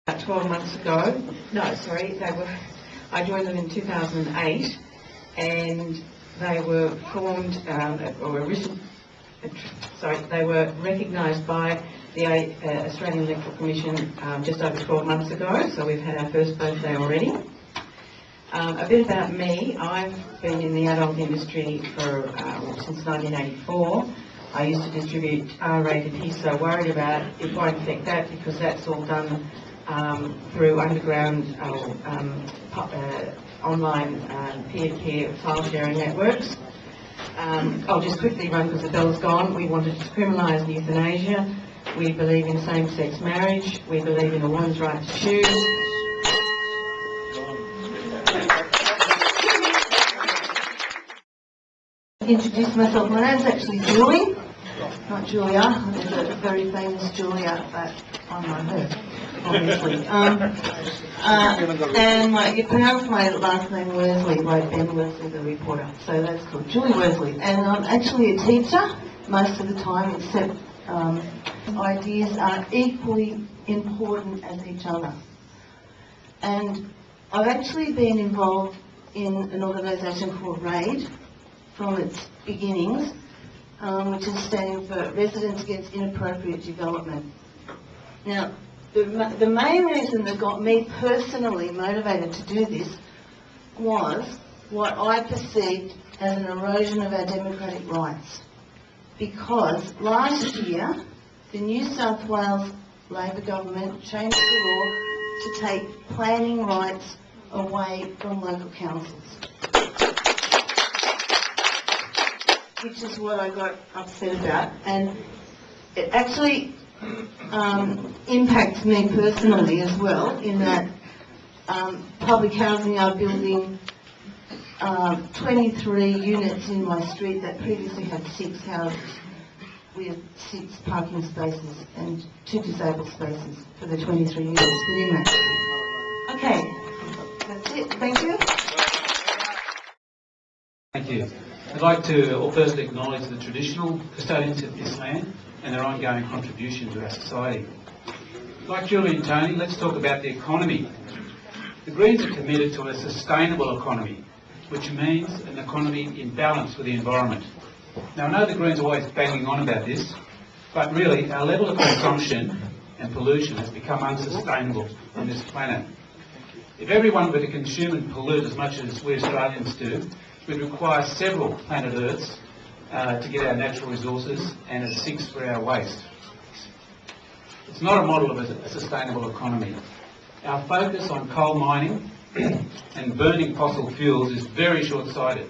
About 12 months ago. No, sorry, I joined them in 2008, and they were formed, they were recognised by the Australian Electoral Commission just over 12 months ago, so we've had our first birthday already. A bit about me. I've been in the adult industry since 1984. I used to distribute R-rated. He's so worried about it won't affect that because that's all done through underground online peer-to-peer file sharing networks. I'll just quickly run because the bell's gone. We wanted to criminalise euthanasia. We believe in same-sex marriage. We believe in a woman's right to choose. Introduce myself. My name's actually Julie, not Julia. There's a very famous Julia, but I'm not her, obviously. And you pronounce my last name Worsley, like Ben Worsley, the reporter. So that's called Julie Worsley. And I'm actually a teacher most of the time, except ideas are equally important as each other. And I've actually been involved in an organisation called Ryde from its beginnings, which is standing for Residents Against Inappropriate Development. Now, the main reason that got me personally motivated to do this was what I perceived as an erosion of our democratic rights. Because last year, the New South Wales Labor government changed the law to take planning rights away from local councils, which is what I got upset about. And it actually impacts me personally as well, in that public housing are building 23 units in my street that previously had 6 houses with 6 parking spaces and 2 disabled spaces for the 23 units. But anyway, okay, that's it. Thank you. Thank you. I'd like to first acknowledge the traditional custodians of this land and their ongoing contribution to our society. Like Julie and Tony, let's talk about the economy. The Greens are committed to a sustainable economy, which means an economy in balance with the environment. Now, I know the Greens are always banging on about this, but really our level of consumption and pollution has become unsustainable on this planet. If everyone were to consume and pollute as much as we Australians do, we'd require several planet Earths to get our natural resources and 6 for our waste. It's not a model of a sustainable economy. Our focus on coal mining and burning fossil fuels is very short-sighted.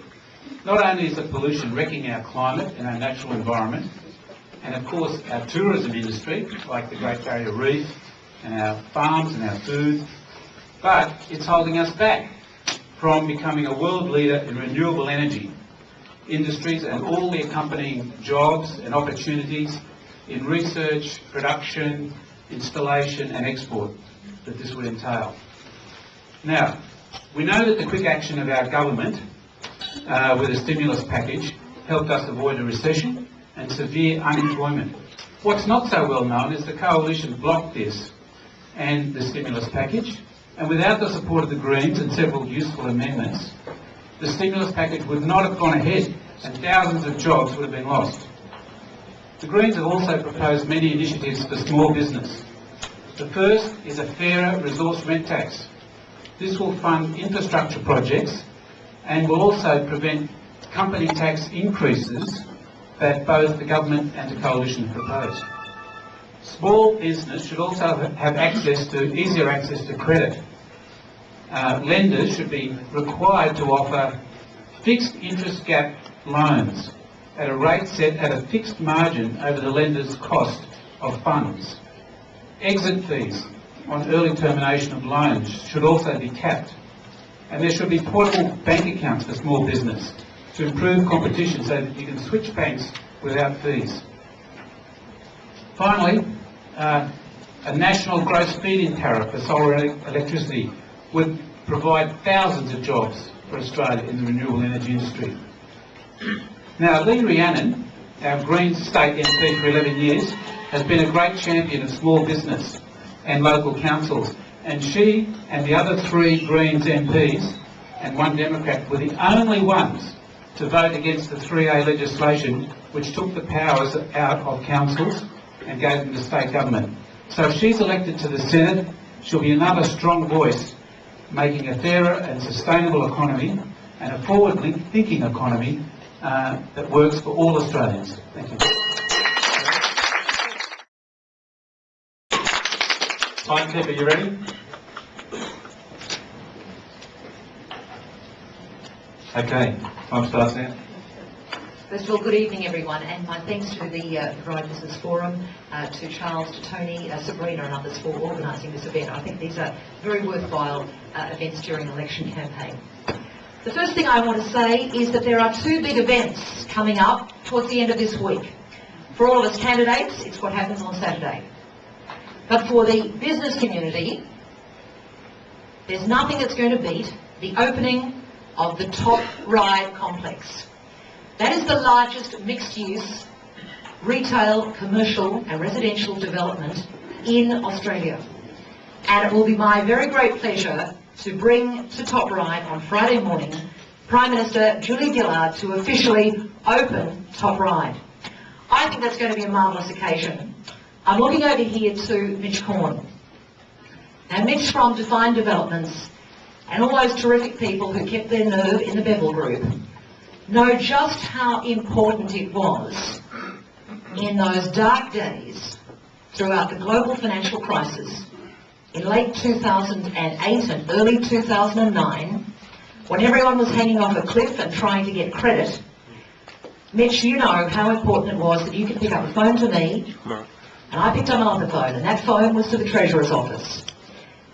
Not only is the pollution wrecking our climate and our natural environment, and of course our tourism industry, like the Great Barrier Reef and our farms and our food, but it's holding us back from becoming a world leader in renewable energy industries and all the accompanying jobs and opportunities in research, production, installation and export that this would entail. Now, we know that the quick action of our government with a stimulus package helped us avoid a recession and severe unemployment. What's not so well known is the coalition blocked this and the stimulus package, and without the support of the Greens and several useful amendments, the stimulus package would not have gone ahead and thousands of jobs would have been lost. The Greens have also proposed many initiatives for small business. The first is a fairer resource rent tax. This will fund infrastructure projects and will also prevent company tax increases that both the government and the coalition proposed. Small business should also have easier access to credit. Lenders should be required to offer fixed interest gap loans at a rate set at a fixed margin over the lender's cost of funds. Exit fees on early termination of loans should also be capped. And there should be portable bank accounts for small business to improve competition so that you can switch banks without fees. Finally, a national gross feed-in tariff for solar electricity would provide thousands of jobs for Australia in the renewable energy industry. Now, Lee Rhiannon, our Greens state MP for 11 years, has been a great champion of small business and local councils And she and the other 3 Greens MPs and 1 Democrat were the only ones to vote against the 3A legislation which took the powers out of councils and gave them to state government. So if she's elected to the Senate, she'll be another strong voice making a fairer and sustainable economy and a forward-thinking economy that works for all Australians. Thank you. Timekeeper, you ready? Okay, time starts now. First of all, good evening everyone, and my thanks to the Ryde Business Forum, to Charles, to Tony, Sabrina and others for organising this event. I think these are very worthwhile events during an election campaign. The first thing I want to say is that there are 2 big events coming up towards the end of this week. For all of us candidates, it's what happens on Saturday. But for the business community, there's nothing that's going to beat the opening of the Top Ryde complex. That is the largest mixed-use retail, commercial and residential development in Australia. And it will be my very great pleasure to bring to Top Ryde on Friday morning Prime Minister Julia Gillard to officially open Top Ryde. I think that's going to be a marvellous occasion. I'm looking over here to Mitch Corn. Now Mitch from Defined Developments and all those terrific people who kept their nerve in the Bevel Group know just how important it was in those dark days throughout the global financial crisis in late 2008 and early 2009, when everyone was hanging off a cliff and trying to get credit. Mitch, you know how important it was that you could pick up a phone to me, and I picked up another phone, and that phone was to the Treasurer's office.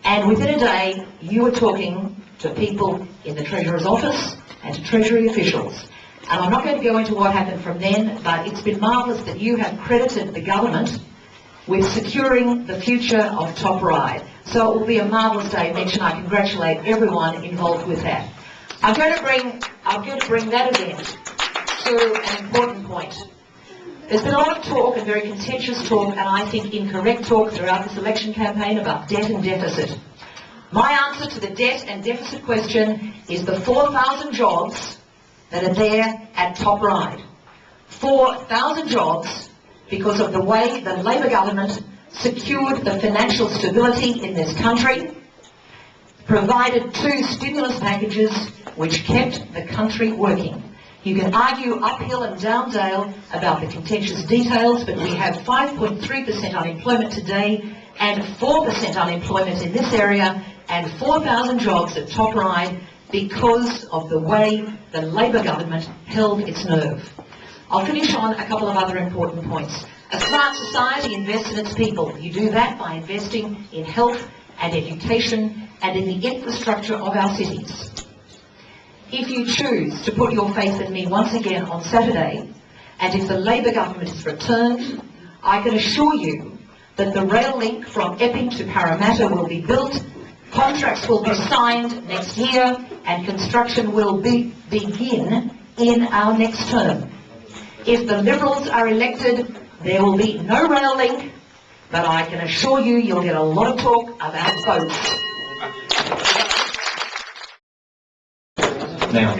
And within a day, you were talking to people in the Treasurer's office and to Treasury officials. And I'm not going to go into what happened from then, but it's been marvellous that you have credited the government with securing the future of Top Ryde. So it will be a marvellous day, Mitch, and I congratulate everyone involved with that. I'm going to bring that event to an important point. There's been a lot of talk, and very contentious talk, and I think incorrect talk throughout this election campaign about debt and deficit. My answer to the debt and deficit question is the 4,000 jobs that are there at Top Ryde. 4,000 jobs because of the way the Labor government secured the financial stability in this country, provided 2 stimulus packages which kept the country working. You can argue uphill and down dale about the contentious details, but we have 5.3% unemployment today and 4% unemployment in this area and 4,000 jobs at Top Ryde because of the way the Labor government held its nerve. I'll finish on a couple of other important points. A smart society invests in its people. You do that by investing in health and education and in the infrastructure of our cities. If you choose to put your faith in me once again on Saturday, and if the Labor government is returned, I can assure you that the rail link from Epping to Parramatta will be built, contracts will be signed next year, and construction will begin in our next term. If the Liberals are elected, there will be no rail link, but I can assure you you'll get a lot of talk about boats. Now.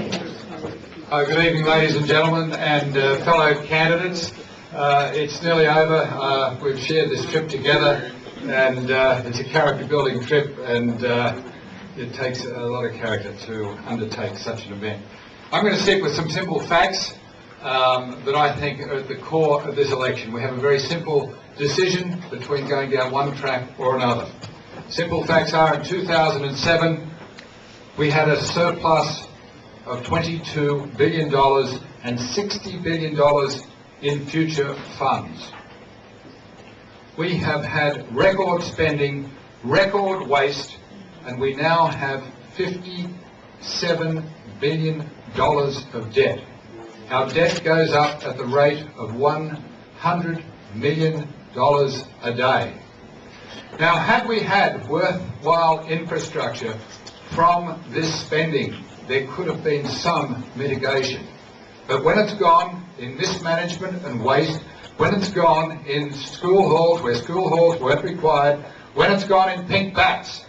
Good evening, ladies and gentlemen, and fellow candidates. It's nearly over. We've shared this trip together, and it's a character-building trip, and it takes a lot of character to undertake such an event. I'm going to stick with some simple facts that I think are at the core of this election. We have a very simple decision between going down one track or another. Simple facts are, in 2007, we had a surplus of $22 billion and $60 billion in future funds. We have had record spending, record waste, and we now have $57 billion of debt. Our debt goes up at the rate of $100 million a day. Now, had we had worthwhile infrastructure from this spending, there could have been some mitigation. But when it's gone in mismanagement and waste, when it's gone in school halls where school halls weren't required, when it's gone in pink bats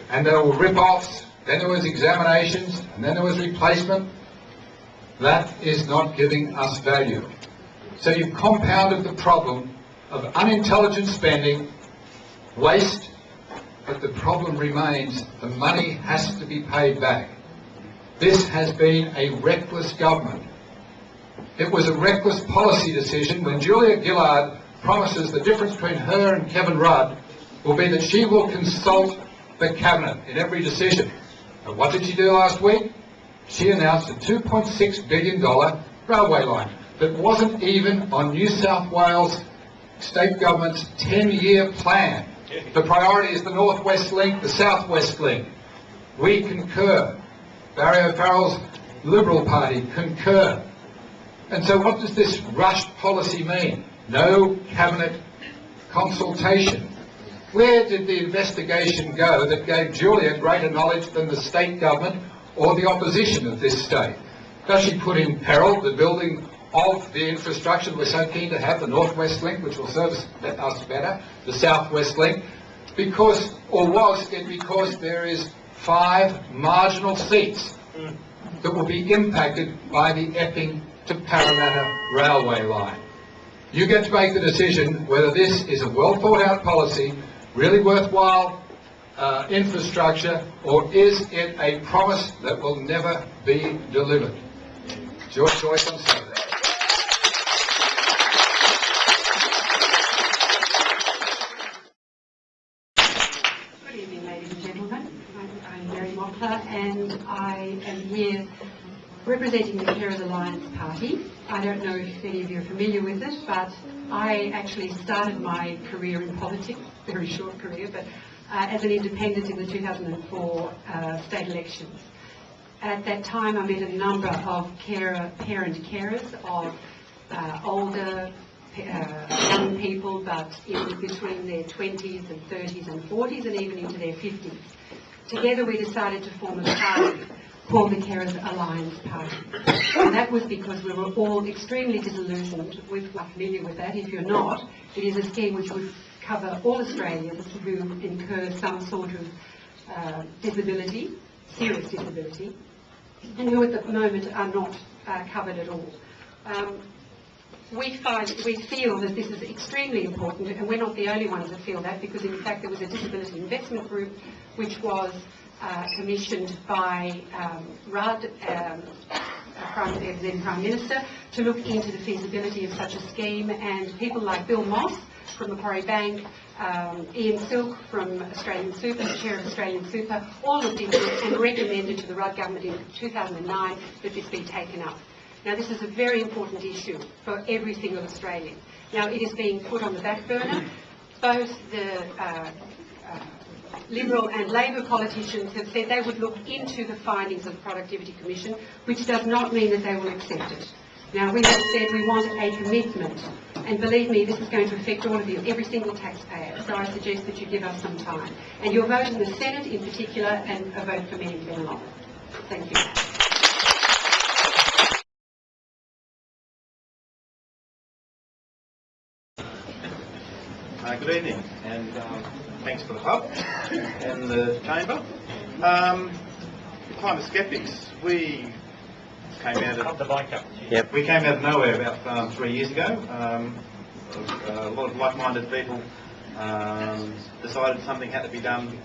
and there were rip-offs, then there was examinations, and then there was replacement. That is not giving us value. So you've compounded the problem of unintelligent spending, waste, but the problem remains the money has to be paid back. This has been a reckless government. It was a reckless policy decision when Julia Gillard promises the difference between her and Kevin Rudd will be that she will consult the Cabinet in every decision. And what did she do last week? She announced a $2.6 billion railway line that wasn't even on New South Wales state government's 10-year plan. The priority is the North West Link, the South West Link. We concur. Barry O'Farrell's Liberal Party concur. And so what does this rushed policy mean? No Cabinet consultation. Where did the investigation go that gave Julia greater knowledge than the state government or the opposition of this state? Does she put in peril the building of the infrastructure that we're so keen to have, the North West Link, which will serve us better, the South West Link? Because, or was it because there is 5 marginal seats that will be impacted by the Epping to Parramatta railway line? You get to make the decision whether this is a well thought out policy, really worthwhile infrastructure, or is it a promise that will never be delivered? It's your choice on Saturday. Good evening, ladies and gentlemen. I'm Mary Mockler, and I am here representing the Carers Alliance Party. I don't know if any of you are familiar with it, but I actually started my career in politics, very short career, but as an independent in the 2004 state elections. At that time, I met a number of parent carers of older young people, but in between their 20s and 30s and 40s and even into their 50s. Together we decided to form a party called the Carers Alliance Party. And that was because we were all extremely disillusioned with, I'm familiar with that, if you're not, it is a scheme which would cover all Australians who incur some sort of disability, serious disability, and who at the moment are not covered at all. We feel that this is extremely important, and we're not the only ones that feel that, because in fact there was a disability investment group which was commissioned by Ryde, then Prime Minister, to look into the feasibility of such a scheme, and people like Bill Moss from Macquarie Bank, Ian Silk from Australian Super, the Chair of Australian Super, all looked into it and recommended to the Rudd government in 2009 that this be taken up. Now, this is a very important issue for every single Australian. Now, it is being put on the back burner. Both the Liberal and Labor politicians have said they would look into the findings of the Productivity Commission, which does not mean that they will accept it. Now, we have said we want a commitment, and believe me, this is going to affect all of you, every single taxpayer, so I suggest that you give us some time. And your vote in the Senate in particular, and a vote for me in along. Thank you. Good evening, and thanks for the hub and the chamber. Climate skeptics, we came out of nowhere about 3 years ago. A lot of like-minded people decided something had to be done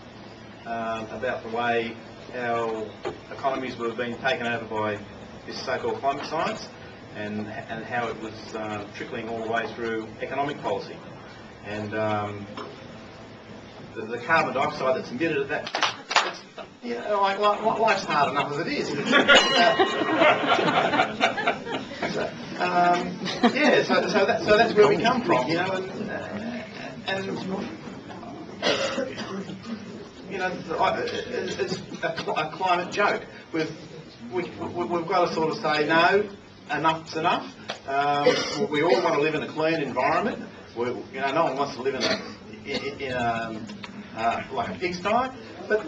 about the way our economies were being taken over by this so-called climate science, and how it was trickling all the way through economic policy. And the carbon dioxide that's emitted at that, life's hard enough as it is. So that's where we come from, you know, and you know, it's a climate joke. We've got to sort of say no, enough's enough. We all want to live in a clean environment. No one wants to live in a like a pigsty, but